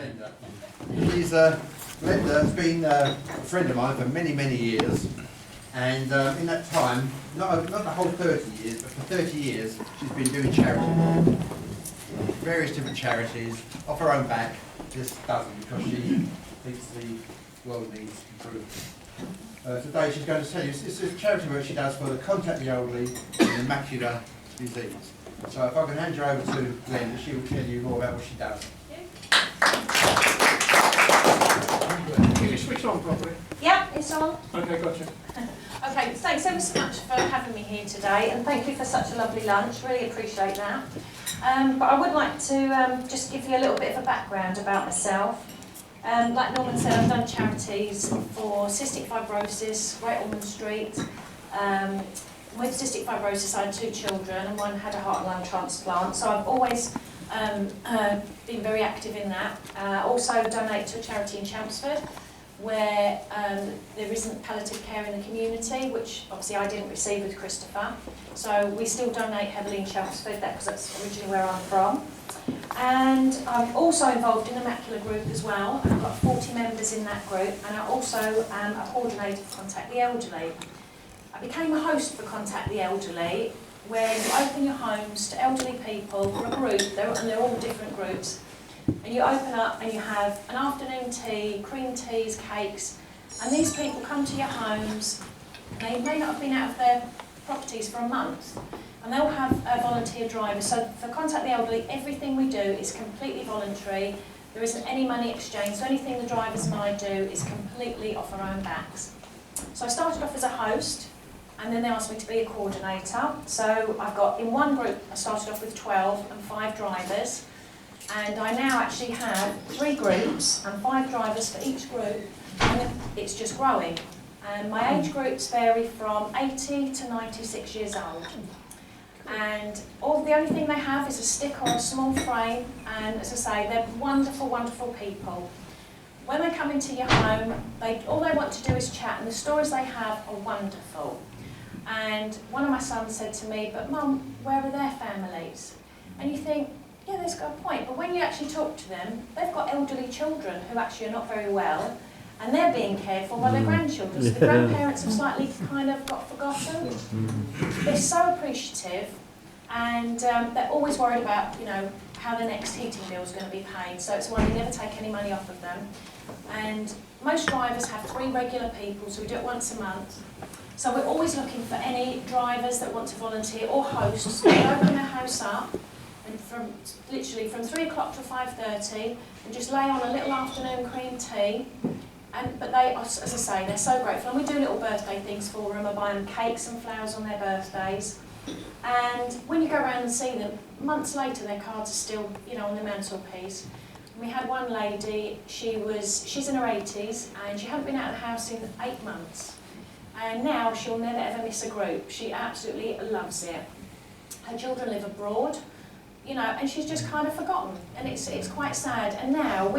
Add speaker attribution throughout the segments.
Speaker 1: Glenda. Glenda's been a friend of mine for many, many years, and in that time, not the whole 30 years, but for 30 years, she's been doing charity work. Various different charities, off her own back, just doesn't, because she thinks the world needs improvement. Today she's going to tell you, it's a charity work she does for the Contact the Elderly and the Macular Disease. So if I can hand you over to Glenda, she will tell you more about what she does.
Speaker 2: Can you switch on properly?
Speaker 3: Yeah, it's on.
Speaker 2: Okay, gotcha.
Speaker 3: Okay, thanks ever so much for having me here today, and thank you for such a lovely lunch. Really appreciate that. But I would like to just give you a little bit of a background about myself. Like Norman said, I've done charities for cystic fibrosis, Great Ormond Street. With cystic fibrosis, I had 2 children, and one had a heart and lung transplant. So I've always been very active in that. Also donate to a charity in Chelmsford, where there isn't palliative care in the community, which obviously I didn't receive with Christopher. So we still donate heavily in Chelmsford, because that's originally where I'm from. And I'm also involved in the Macular group as well. I've got 40 members in that group, and I also am a coordinator for Contact the Elderly. I became a host for Contact the Elderly, where you open your homes to elderly people for a group, and they're all different groups. And you open up and you have an afternoon tea, cream teas, cakes, and these people come to your homes. They may not have been out of their properties for a month, and they'll have a volunteer driver. So for Contact the Elderly, everything we do is completely voluntary. There isn't any money exchanged, so anything the drivers and I do is completely off our own backs. So I started off as a host, and then they asked me to be a coordinator. So I've got, in one group, I started off with 12 and 5 drivers. And I now actually have 3 groups and 5 drivers for each group, and it's just growing. And my age groups vary from 80 to 96 years old. And the only thing they have is a stick or a small frame, and as I say, they're wonderful, wonderful people. When they come into your home, all they want to do is chat, and the stories they have are wonderful. And one of my sons said to me, "But Mum, where are their families?" And you think, yeah, there's got a point, but when you actually talk to them, they've got elderly children who actually are not very well, and they're being cared for by their grandchildren. So the grandparents have slightly kind of got forgotten. They're so appreciative, and they're always worried about, how the next heating bill is going to be paid. So it's why we never take any money off of them. And most drivers have 3 regular people, so we do it once a month. So we're always looking for any drivers that want to volunteer or hosts. They open their house up, and literally from 3 o'clock to 5:30, and just lay on a little afternoon cream tea. But they, as I say, they're so grateful. And we do little birthday things for them. I buy them cakes and flowers on their birthdays. And when you go around and see them, months later their cards are still, on the mantelpiece. We had one lady, she's in her 80s, and she hadn't been out of the house in 8 months. And now she'll never ever miss a group. She absolutely loves it. Her children live abroad, and she's just kind of forgotten, and it's quite sad. And now,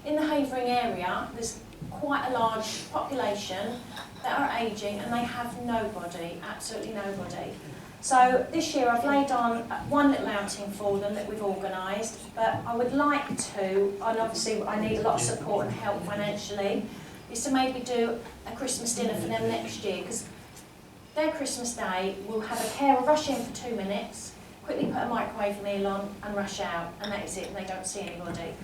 Speaker 3: in the Havering area, there's quite a large population that are ageing, and they have nobody, absolutely nobody. So this year I've laid on one little outing for them that we've organised, but I would like to, and obviously I need a lot of support and help financially, is to maybe do a Christmas dinner for them next year, because their Christmas day will have a carer rush in for 2 minutes, quickly put a microwave meal on and rush out, and that is it, and they don't see anybody.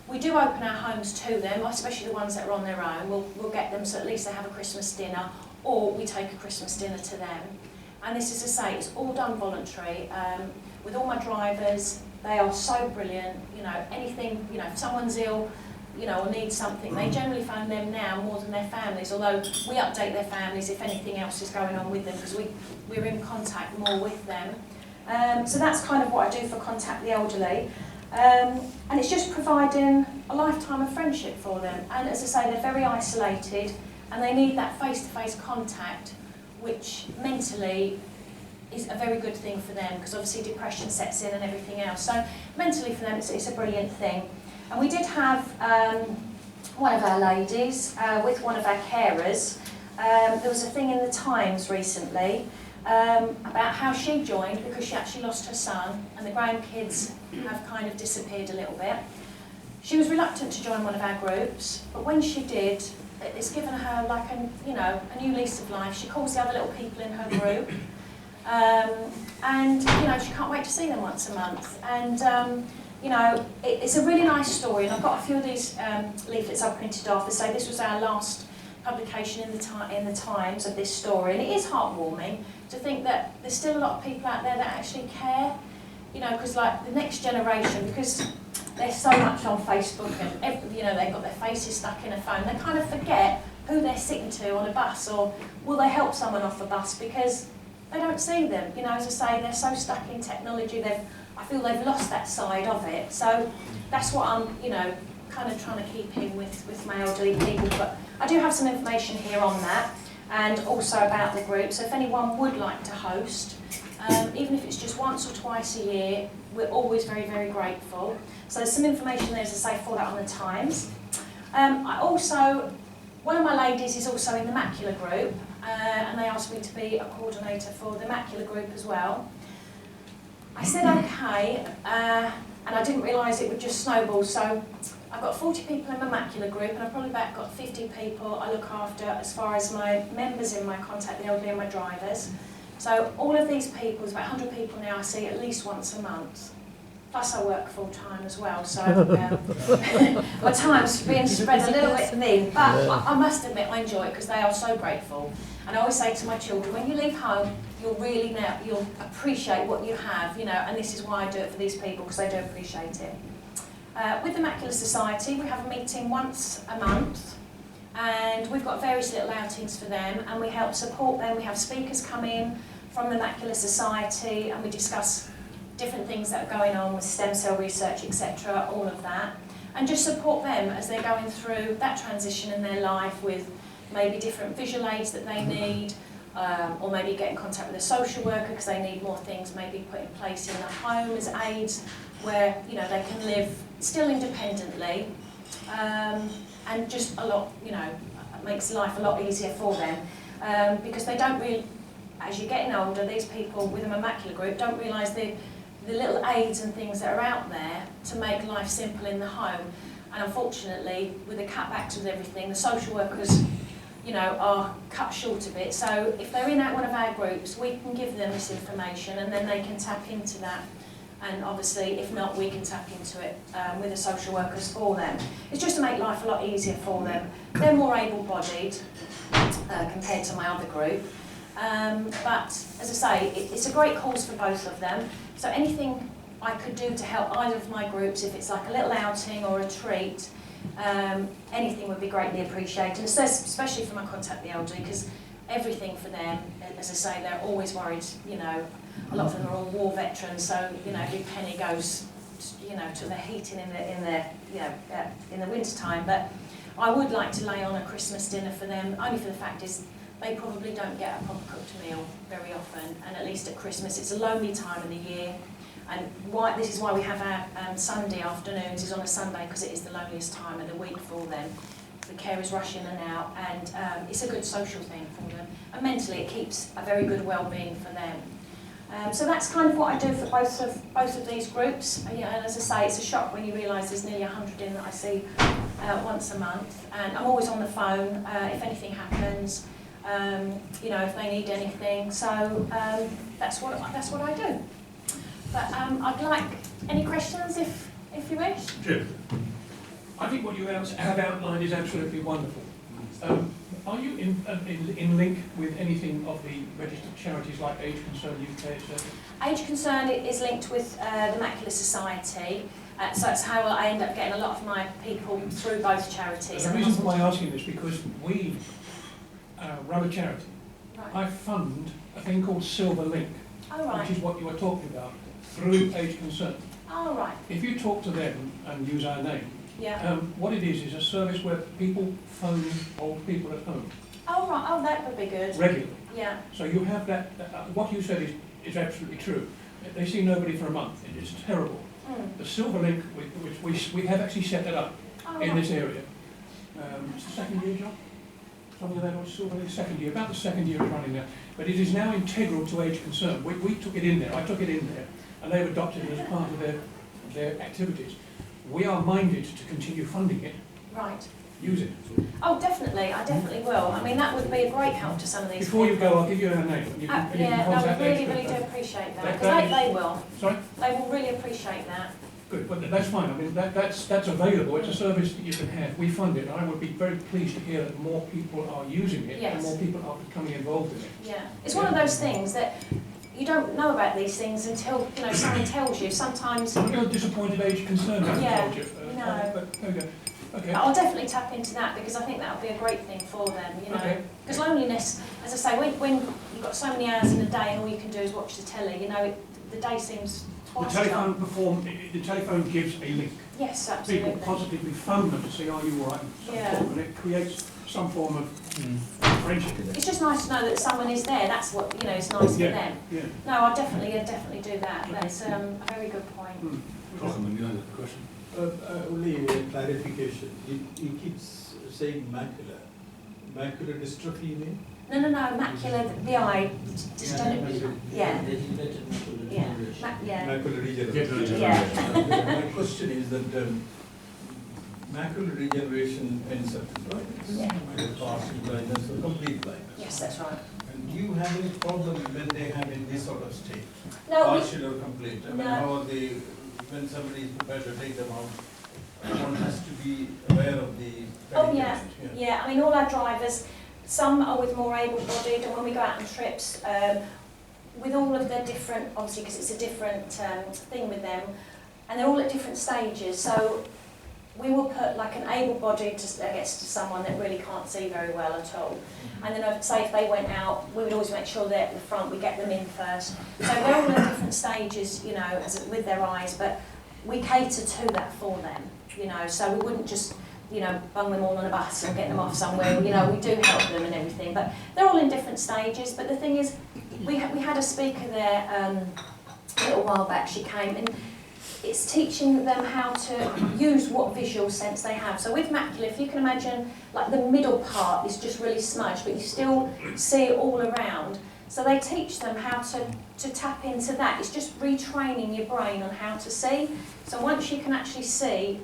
Speaker 3: We do open our homes to them, especially the ones that are on their own. We'll get them so at least they have a Christmas dinner, or we take a Christmas dinner to them. And this is to say, it's all done voluntary. With all my drivers, they are so brilliant. Anything, if someone's ill, or needs something, they generally phone them now more than their families, although we update their families if anything else is going on with them, because we're in contact more with them. So that's kind of what I do for Contact the Elderly. And it's just providing a lifetime of friendship for them. And as I say, they're very isolated, and they need that face-to-face contact, which mentally is a very good thing for them, because obviously depression sets in and everything else. So mentally for them, it's a brilliant thing. And we did have one of our ladies with one of our carers. There was a thing in the Times recently about how she joined, because she actually lost her son, and the grandkids have kind of disappeared a little bit. She was reluctant to join one of our groups, but when she did, it's given her like a new lease of life. She calls the other little people in her group, and she can't wait to see them once a month. And it's a really nice story. And I've got a few of these leaflets I printed off that say this was our last publication in the Times of this story, and it is heartwarming to think that there's still a lot of people out there that actually care. Because like the next generation, because they're so much on Facebook and they've got their faces stuck in a phone, they kind of forget who they're sitting to on a bus, or will they help someone off a bus because they don't see them. As I say, they're so stuck in technology, I feel they've lost that side of it. So that's what I'm, kind of trying to keep in with my elderly people. But I do have some information here on that, and also about the group. So if anyone would like to host, even if it's just once or twice a year, we're always very, very grateful. So there's some information there, as I say, for that on the Times. One of my ladies is also in the Macular group, and they asked me to be a coordinator for the Macular group as well. I said okay, and I didn't realise it would just snowball. So I've got 40 people in my Macular group, and I've probably about got 50 people I look after as far as my members in my Contact the Elderly and my drivers. So all of these people, there's about 100 people now I see at least once a month. Plus I work full time as well, so my time's being spread a little bit thin. But I must admit I enjoy it because they are so grateful. And I always say to my children, when you leave home, you'll appreciate what you have, and this is why I do it for these people, because they do appreciate it. With the Macular Society, we have a meeting once a month, and we've got various little outings for them, and we help support them. We have speakers come in from the Macular Society, and we discuss different things that are going on with stem cell research, etc., all of that, and just support them as they're going through that transition in their life with maybe different visual aids that they need, or maybe get in contact with a social worker because they need more things maybe put in place in the home as aids where they can live still independently, and just a lot, makes life a lot easier for them, because they don't really, as you're getting older, these people with a Macular group don't realise the little aids and things that are out there to make life simple in the home. And unfortunately, with the cutbacks with everything, the social workers, are cut short a bit. So if they're in one of our groups, we can give them this information, and then they can tap into that. And obviously, if not, we can tap into it with the social workers for them. It's just to make life a lot easier for them. They're more able-bodied compared to my other group. But as I say, it's a great cause for both of them. So anything I could do to help either of my groups, if it's like a little outing or a treat, anything would be greatly appreciated, especially for my Contact the Elderly, because everything for them, as I say, they're always worried, a lot of them are all war veterans, so, every penny goes, to their heating in the winter time. But I would like to lay on a Christmas dinner for them, only for the fact is they probably don't get a proper cooked meal very often, and at least at Christmas it's a lonely time of the year. And this is why we have our Sunday afternoons is on a Sunday, because it is the loneliest time of the week for them. The carers rush in and out, and it's a good social thing for them. And mentally it keeps a very good well-being for them. So that's kind of what I do for both of these groups. And as I say, it's a shock when you realise there's nearly 100 in that I see once a month. And I'm always on the phone if anything happens, if they need anything. So that's what I do. But I'd like any questions if you wish.
Speaker 2: Jim, I think what you have outlined is absolutely wonderful. Are you in link with anything of the registered charities like Age Concern UK, etc.?
Speaker 3: Age Concern is linked with the Macular Society, so that's how I end up getting a lot of my people through both charities.
Speaker 2: The reason why I'm asking this is because we run a charity.
Speaker 3: Right.
Speaker 2: I fund a thing called Silver Link,
Speaker 3: Oh, right.
Speaker 2: which is what you were talking about, through Age Concern.
Speaker 3: Oh, right.
Speaker 2: If you talk to them and use our name,
Speaker 3: Yeah.
Speaker 2: what it is a service where people phone old people at home.
Speaker 3: Oh, right. Oh, that would be good.
Speaker 2: Regularly.
Speaker 3: Yeah.
Speaker 2: So you have that, what you said is absolutely true. They see nobody for a month. It's terrible.
Speaker 3: Mm.
Speaker 2: The Silver Link, which we have actually set that up in this area. It's the second year, John? Something like that, or Silver Link, second year, about the second year of running now. But it is now integral to Age Concern. We took it in there, I took it in there, and they've adopted it as part of their activities. we are minded to continue funding it.
Speaker 3: Right.
Speaker 2: Use it.
Speaker 3: Oh, definitely. I definitely will. I mean, that would be a great help to some of these
Speaker 2: Before you
Speaker 3: people.
Speaker 2: go, I'll give you her name. And you can, and you can
Speaker 3: Yeah, no,
Speaker 2: contact
Speaker 3: we
Speaker 2: the
Speaker 3: really,
Speaker 2: expert.
Speaker 3: really do appreciate that.
Speaker 2: That-
Speaker 3: Because
Speaker 2: that
Speaker 3: they will.
Speaker 2: Sorry?
Speaker 3: They will really appreciate that.
Speaker 2: Good, well, that's fine. I mean, that's available. It's a service that you can have. We fund it. And I would be very pleased to hear that more people are using it
Speaker 3: Yes.
Speaker 2: and more people are becoming involved in it.
Speaker 3: Yeah. It's one of those things that you don't know about these things until, you know, someone tells you. Sometimes,
Speaker 2: I'm a little disappointed age concerned, I
Speaker 3: Yeah,
Speaker 2: told you.
Speaker 3: no.
Speaker 2: But, there we go. Okay.
Speaker 3: I'll definitely tap into that because I think that would be a great thing for them, you know.
Speaker 2: Okay.
Speaker 3: Because loneliness, as I say, when you've got so many hours in a day and all you can do is watch the telly, you know, the day seems
Speaker 2: The
Speaker 3: twice
Speaker 2: telephone the telephone gives a link.
Speaker 3: Yes,
Speaker 2: People
Speaker 3: absolutely.
Speaker 2: positively phone them to see, are you all right?
Speaker 3: Yeah.
Speaker 2: And it creates some form of friendship.
Speaker 3: It's just nice to know that someone is there. That's what, you know, is nice for
Speaker 2: Yeah.
Speaker 3: them.
Speaker 2: Yeah.
Speaker 3: No, I'll definitely do that.
Speaker 2: Okay.
Speaker 3: That's a very good point.
Speaker 2: Mm.
Speaker 4: Question. Only a clarification. He keeps saying macular. Macular dystrophy, you mean?
Speaker 3: No, macular, the eye, just don't, yeah. Yeah, yeah.
Speaker 4: Macular regeneration.
Speaker 3: Yeah.
Speaker 4: My question is that macular regeneration ends up in blindness.
Speaker 3: Yeah.
Speaker 4: Either partial blindness or complete blindness.
Speaker 3: Yes, that's right.
Speaker 4: And do you have any problem when they have in this sort of state?
Speaker 3: No,
Speaker 4: Partial or complete? I mean,
Speaker 3: No.
Speaker 4: how are they, when somebody is prepared to take them out, one has to be aware of the
Speaker 3: Oh, yeah.
Speaker 4: predicament,
Speaker 3: Yeah, I mean, all our drivers, some are with more able-bodied, and when we go out on trips, with all of their different, obviously because it's a different thing with them, and they're all at different stages, so we will put like an able-bodied against someone that really can't see very well at all. And then say if they went out, we would always make sure they're at the front, we get them in first. So they're all at different stages, you know, with their eyes, but we cater to that for them, you know, so we wouldn't just, you know, bung them all on a bus and get them off somewhere. You know, we do help them and everything, but they're all in different stages. But the thing is, we had a speaker there a little while back. She came, and it's teaching them how to use what visual sense they have. So with macular, if you can imagine, like the middle part is just really smudged, but you still see it all around. So they teach them how to tap into that. It's just retraining your brain on how to see. So once you can actually see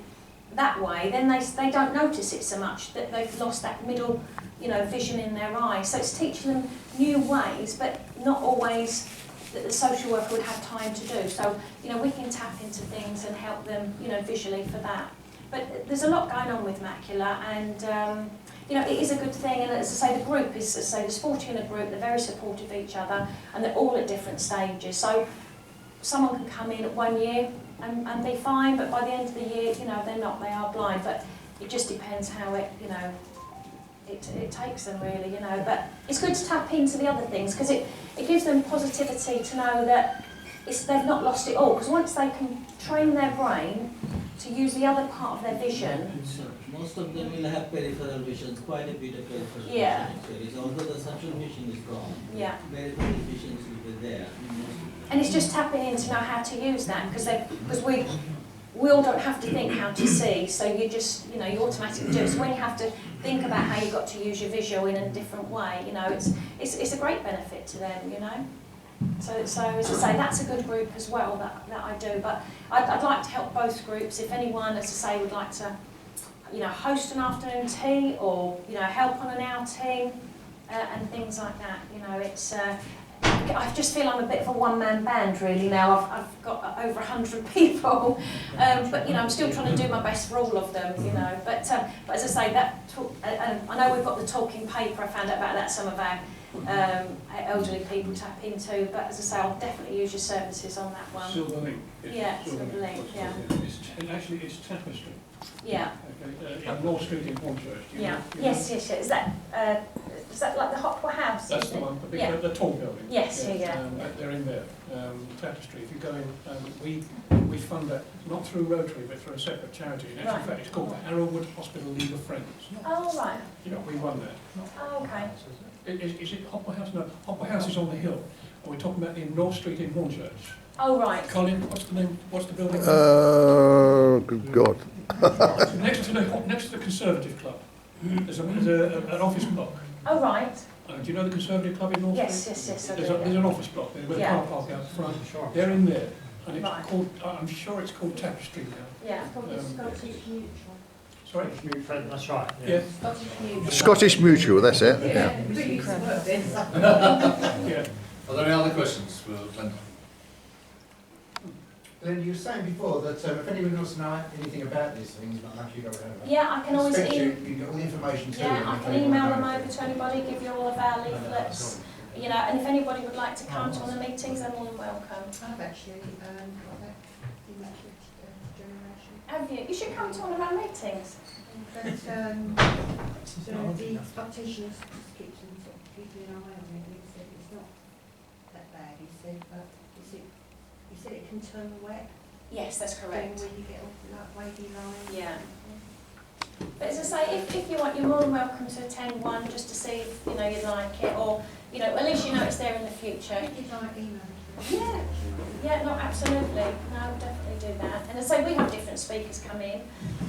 Speaker 3: that way, then they don't notice it so much that they've lost that middle, you know, vision in their eye. So it's teaching them new ways, but not always that the social worker would have time to do. So, you know, we can tap into things and help them, you know, visually for that. But there's a lot going on with macular, and you know, it is a good thing. And as I say, the group is, as I say, there's 40 in a group. They're very supportive of each other, and they're all at different stages. So someone can come in at 1 year and be fine, but by the end of the year, you know, they're not. They are blind. But it just depends how it, you know, it takes them really, you know. But it's good to tap into the other things because it gives them positivity to know that they've not lost it all. Because once they can train their brain to use the other part of their vision.
Speaker 5: Most of them will have peripheral vision, quite a bit of peripheral
Speaker 3: Yeah.
Speaker 5: vision. Although the central vision is gone,
Speaker 3: Yeah.
Speaker 5: peripheral vision will be there.
Speaker 3: And it's just tapping in to know how to use that because we all don't have to think how to see, so you just, you know, you automatically do it. So when you have to think about how you've got to use your visual in a different way, you know, it's a great benefit to them, you know. So as I say, that's a good group as well that I do. But I'd like to help both groups. If anyone, as I say, would like to, you know, host an afternoon tea or, you know, help on an outing and things like that, you know, it's. I just feel I'm a bit of a one-man band really now. I've got over 100 people, but you know I'm still trying to do my best for all of them, you know. But as I say, I know we've got the talking paper. I found out about that some of our elderly people tap into. But as I say, I'll definitely use your services on that one.
Speaker 2: Silver link.
Speaker 3: Yeah, silver link. Yeah.
Speaker 2: It's tapestry.
Speaker 3: Yeah.
Speaker 2: Okay. In Law Street in Hornchurch.
Speaker 3: Yeah. Yes. Is that like the Hopper House?
Speaker 2: That's the one, the tall building.
Speaker 3: Yes, yeah.
Speaker 2: They're in there. Tapestry. If you go in, we fund that not through Rotary but through a separate charity. In actual fact, it's called the Arrowwood Hospital League of Friends.
Speaker 3: Oh right.
Speaker 2: Yeah, we run that.
Speaker 3: Oh okay.
Speaker 2: Is it Hopper House? No, Hopper House is on the hill. And we're talking about in North Street in Hornchurch.
Speaker 3: Oh right.
Speaker 2: Colin, what's the name? What's the building?
Speaker 6: Good God.
Speaker 2: Next to the Conservative Club. There's an office block.
Speaker 3: Oh right.
Speaker 2: Do you know the Conservative Club in North
Speaker 3: Yes,
Speaker 2: Street?
Speaker 3: yes, I
Speaker 2: There's
Speaker 3: do.
Speaker 2: an office block there with a
Speaker 3: Yeah.
Speaker 2: car park out front. They're in there. And it's
Speaker 3: Right.
Speaker 2: called, I'm sure it's called Tapestry now.
Speaker 3: Yeah.
Speaker 7: Scottish Mutual.
Speaker 2: Sorry?
Speaker 8: That's right.
Speaker 2: Yeah,
Speaker 7: Scottish Mutual.
Speaker 6: Scottish Mutual, that's it. Yeah.
Speaker 7: Yeah, really used to work there.
Speaker 2: yeah.
Speaker 9: Are there any other questions for Glenda?
Speaker 1: Glenda, you were saying before that if anyone wants to know anything about these things, not much you don't know.
Speaker 3: Yeah, I can always
Speaker 1: Expect you
Speaker 3: email.
Speaker 1: get all the information to
Speaker 3: Yeah,
Speaker 1: them
Speaker 3: I
Speaker 1: if
Speaker 3: can
Speaker 1: they
Speaker 3: email
Speaker 1: want
Speaker 3: them
Speaker 1: to know
Speaker 3: over to anybody, give you all of our leaflets. You know, and if anybody would like to come to one of the meetings, they're more than welcome.
Speaker 7: I've actually got that Macular Degeneration.
Speaker 3: Have you? You should come to one of our meetings.
Speaker 7: But the opticians just keeps on sort of keeping an eye on it, and he said it's not that bad, he said, but he said it can turn wet.
Speaker 3: Yes, that's correct.
Speaker 7: When you get all like wavy lines.
Speaker 3: Yeah. But as I say, if you want, you're more than welcome to attend one just to see if you know you like it, or you know, at least you know it's there in the future.
Speaker 7: Did I email it?
Speaker 3: Yeah. Yeah, no, absolutely. No, we'll definitely do that. And as I say, we have different speakers come in.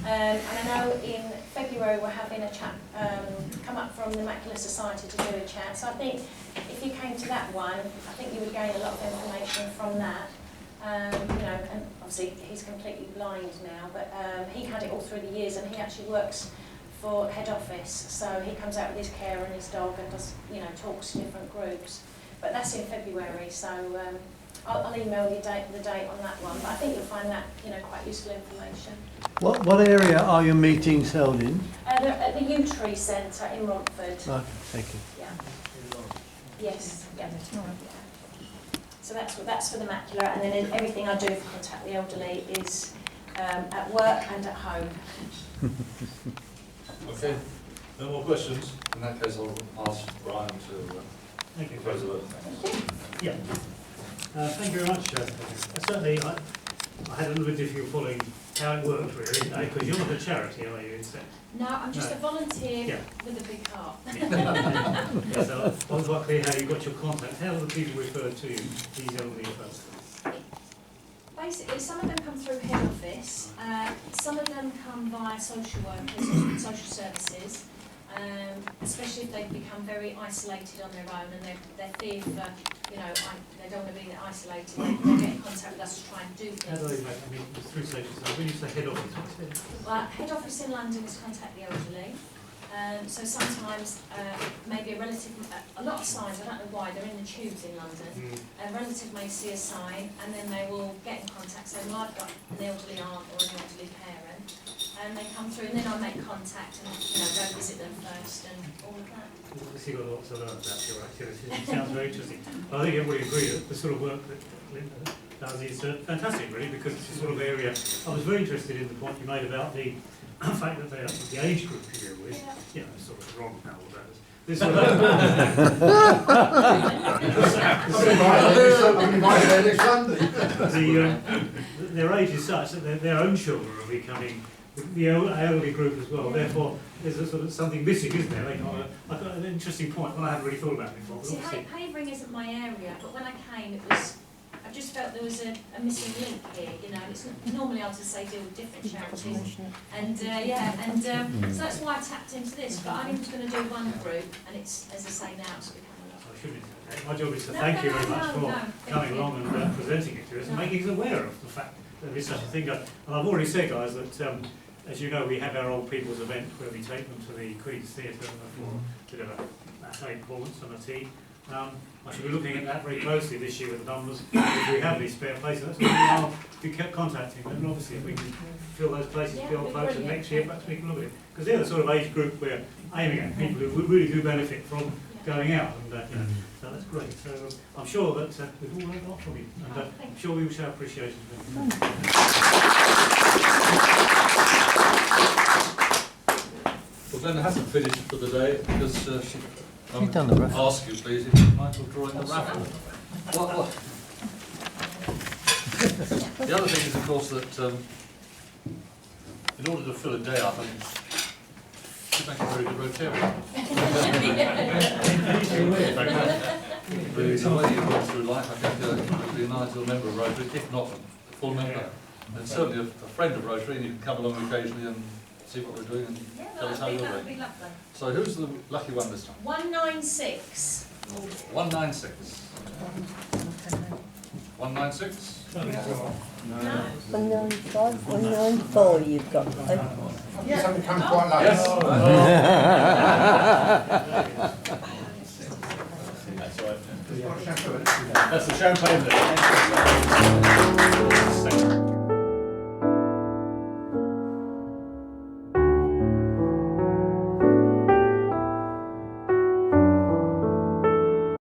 Speaker 3: And I know in February we're having a chat come up from the Macular Society to do a chat. So I think if you came to that one, I think you would gain a lot of information from that. You know, and obviously he's completely blind now, but he had it all through the years, and he actually works for head office. So he comes out with his carer and his dog and does, you know, talks to different groups. But that's in February, so I'll email you the date on that one. But I think you'll find that, you know, quite useful information.
Speaker 8: What area are your meetings held in?
Speaker 3: They're at the Rotary Centre in Romford.
Speaker 8: Okay, thank you.
Speaker 3: Yeah. Yes. Yeah. So that's for the macular, and then everything I do for Contact the Elderly is at work and at home.
Speaker 9: Okay, no more questions? In that case, I'll ask Brian to
Speaker 8: Thank you.
Speaker 9: close the vote.
Speaker 8: Yeah. Thank you very much. Certainly, I had a little bit difficult following how it worked, really, because you're not a charity, are you, instead?
Speaker 3: No, I'm just
Speaker 8: No.
Speaker 3: a volunteer
Speaker 8: Yeah.
Speaker 3: with a big heart.
Speaker 8: Yeah, so I was quite clear how you got your contact. How are the people referred to you, these elderly folks?
Speaker 3: Basically, some of them come through head office, some of them come via social workers and social services, especially if they've become very isolated on their own and they're fear for, you know, they don't want to be isolated, they get in contact with us to try and do
Speaker 8: How do they
Speaker 3: things.
Speaker 8: make, I mean, it's through social services. When you say head office, what's it?
Speaker 3: Head office in London is Contact the Elderly. So sometimes maybe a relative, a lot of signs, I don't know why, they're in the tubes in London. A relative may see a sign and then they will get in contact, saying, well, I've got an elderly aunt or an elderly parent, and they come through and then I make contact and, you know, go visit them first and all of that.
Speaker 8: You've obviously got lots to learn about your activities. It sounds very interesting. I think everybody agrees that the sort of work that Glenda does is fantastic, really, because it's the sort of area. I was very interested in the point you made about the fact that the age group you deal with, you know, sort of wrong now, all that is. This sort of their age is such that their own children are becoming the elderly group as well. Therefore, there's a sort of something missing, isn't there? Like, I've got an interesting point. Well, I hadn't really thought about it before. But
Speaker 3: See,
Speaker 8: obviously,
Speaker 3: Havering isn't my area, but when I came, it was. I just felt there was a missing link here, you know. It's normally I'll just say deal with different charities, and so that's why I tapped into this. But I'm just going to do one group, and it's, as I say now, it's become a lot.
Speaker 8: I shouldn't. My job is to
Speaker 3: No,
Speaker 8: thank
Speaker 3: no,
Speaker 8: you very
Speaker 3: no,
Speaker 8: much
Speaker 3: no,
Speaker 8: for
Speaker 3: no,
Speaker 8: coming
Speaker 3: thank you.
Speaker 8: along and presenting it to us and
Speaker 3: No.
Speaker 8: making us aware of the fact that there is such a thing. And I've already said, guys, that as you know, we have our Old People's event where we take them to the Queen's Theatre for a bit of a matinee performance and a tea. I should be looking at that very closely this year with the numbers. If we have these spare places, that's what I'll be kept contacting them. And obviously, if we can fill those places,
Speaker 3: Yeah,
Speaker 8: fill
Speaker 3: it'd be
Speaker 8: folks, and
Speaker 3: brilliant.
Speaker 8: next year perhaps we can look at it. Because they're the sort of age group we're aiming at, people who really do benefit from going out. And you know, so that's great. So I'm sure that we've all learned a lot from you. And I'm sure we will show appreciation for them.
Speaker 9: Well, Glenda hasn't finished for the day because she
Speaker 6: done the raffle.
Speaker 9: ask you, please, if you might draw in the raffle. Well, the other thing is, of course, that in order to fill a day up, I think you make a very good Rotarian. The way you go through life, I think you'd be an ideal member of Rotary, if not a full member, and certainly a friend of Rotary, and you can come along occasionally and see what we're doing and
Speaker 3: Yeah,
Speaker 9: tell us how you're
Speaker 3: that'd
Speaker 9: doing.
Speaker 3: be lovely.
Speaker 9: So who's the lucky one this time?
Speaker 3: 196.
Speaker 9: 196. 196?
Speaker 7: 195, 194 you've got.
Speaker 1: Yes, I've come quite late.
Speaker 9: Yes.
Speaker 1: It's got shampoo in it.
Speaker 9: That's the champagne there.